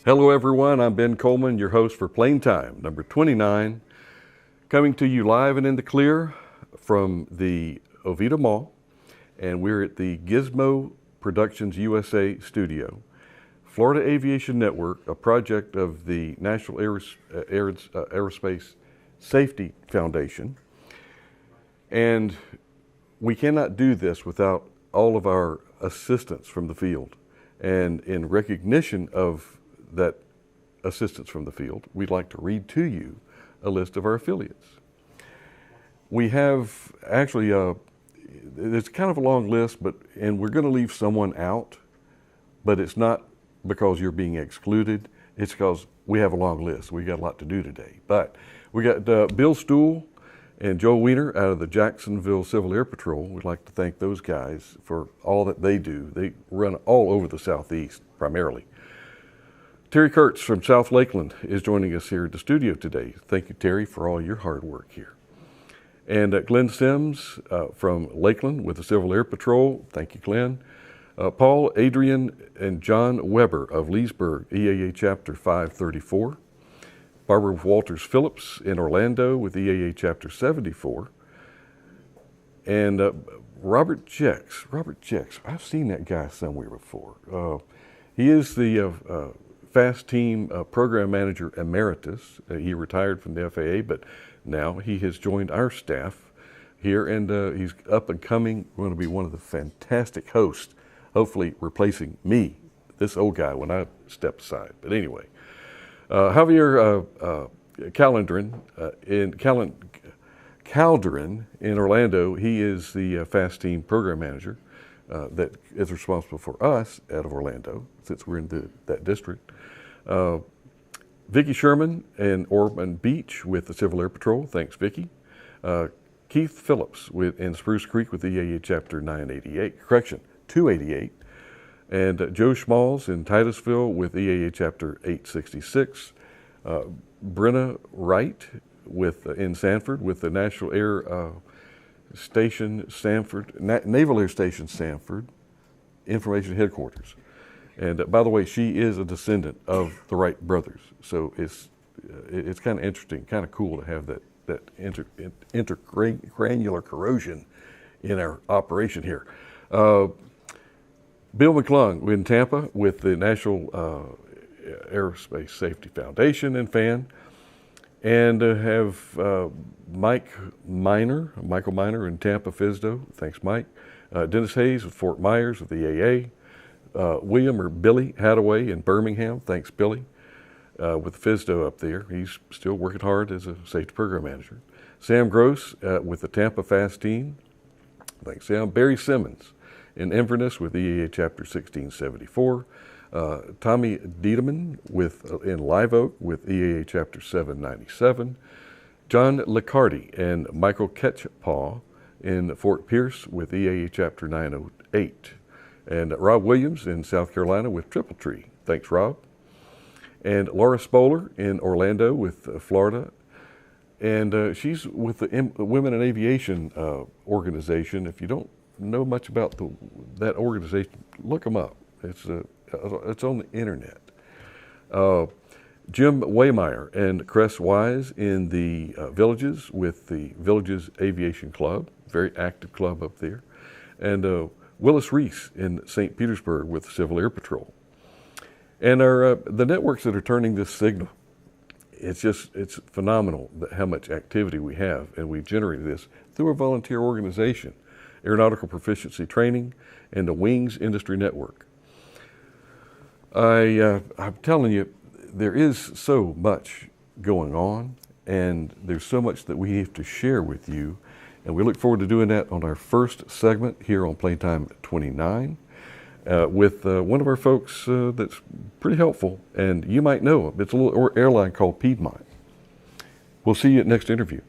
Hello everyone, I'm Ben Coleman, your host for Plane Time, number 29, coming to you live and in the clear from the Oviedo Mall, and we're at the Gizmo Productions USA studio. Florida Aviation Network, a project of the National Aerospace Safety Foundation, and we cannot do this without all of our assistance from the field. And in recognition of that assistance from the field, we'd like to read to you a list of our affiliates. We have actually, it's kind of a long list, and we're going to leave someone out, but it's not because you're being excluded, it's because we have a long list. We got a lot to do today. But we got Bill Stool and Joe Weiner out of the Jacksonville Civil Air Patrol. We'd like to thank those guys for all that they do. They run all over the Southeast, primarily. Terry Kurtz from South Lakeland is joining us here at the studio today. Thank you, Terry, for all your hard work here. And Glenn Sims from Lakeland with the Civil Air Patrol. Thank you, Glenn. Paul, Adrian, and John Weber of Leesburg, EAA Chapter 534. Barbara Walters Phillips in Orlando with EAA Chapter 74. And Robert Jex. I've seen that guy somewhere before. He is the Fast Team Program Manager Emeritus. He retired from the FAA, but now he has joined our staff here, and he's up and coming, going to be one of the fantastic hosts, hopefully replacing me, this old guy, when I step aside. But anyway, Javier Calderin in Orlando, he is the Fast Team Program Manager that is responsible for us out of Orlando, since we're in that district. Vicki Sherman in Ormond Beach with the Civil Air Patrol. Thanks, Vicki. Keith Phillips in Spruce Creek with EAA Chapter 288. And Joe Schmalls in Titusville with EAA Chapter 866. Brenna Wright in Sanford with the National Air Station Sanford, Naval Air Station Sanford Information Headquarters. And by the way, she is a descendant of the Wright brothers, so it's kind of interesting, kind of cool to have that intergranular corrosion in our operation here. Bill McClung in Tampa with the National Aerospace Safety Foundation and FAN, and have Michael Miner in Tampa FSDO. Thanks, Mike. Dennis Hayes with Fort Myers with the EAA. William or Billy Hadaway in Birmingham. Thanks, Billy, with FSDO up there. He's still working hard as a safety program manager. Sam Gross with the Tampa Fast Team. Thanks, Sam. Barry Simmons in Inverness with EAA Chapter 1674. Tommy Diedemann in Live Oak with EAA Chapter 797. John Liccardi and Michael Ketchpaw in Fort Pierce with EAA Chapter 908. And Rob Williams in South Carolina with Triple Tree. Thanks, Rob. And Laura Spoler in Orlando with Florida. And she's with the Women in Aviation organization. If you don't know much about that organization, look them up. It's on the internet. Jim Waymeyer and Cress Wise in the Villages with the Villages Aviation Club. Very active club up there. And Willis Reese in St. Petersburg with the Civil Air Patrol. And the networks that are turning this signal, it's phenomenal how much activity we have, and we generate this through a volunteer organization, Aeronautical Proficiency Training, and the Wings Industry Network. I'm telling you, there is so much going on, and there's so much that we have to share with you. And we look forward to doing that on our first segment here on Plane Time 29 with one of our folks that's pretty helpful, and you might know him. It's a little airline called Piedmont. We'll see you at next interview.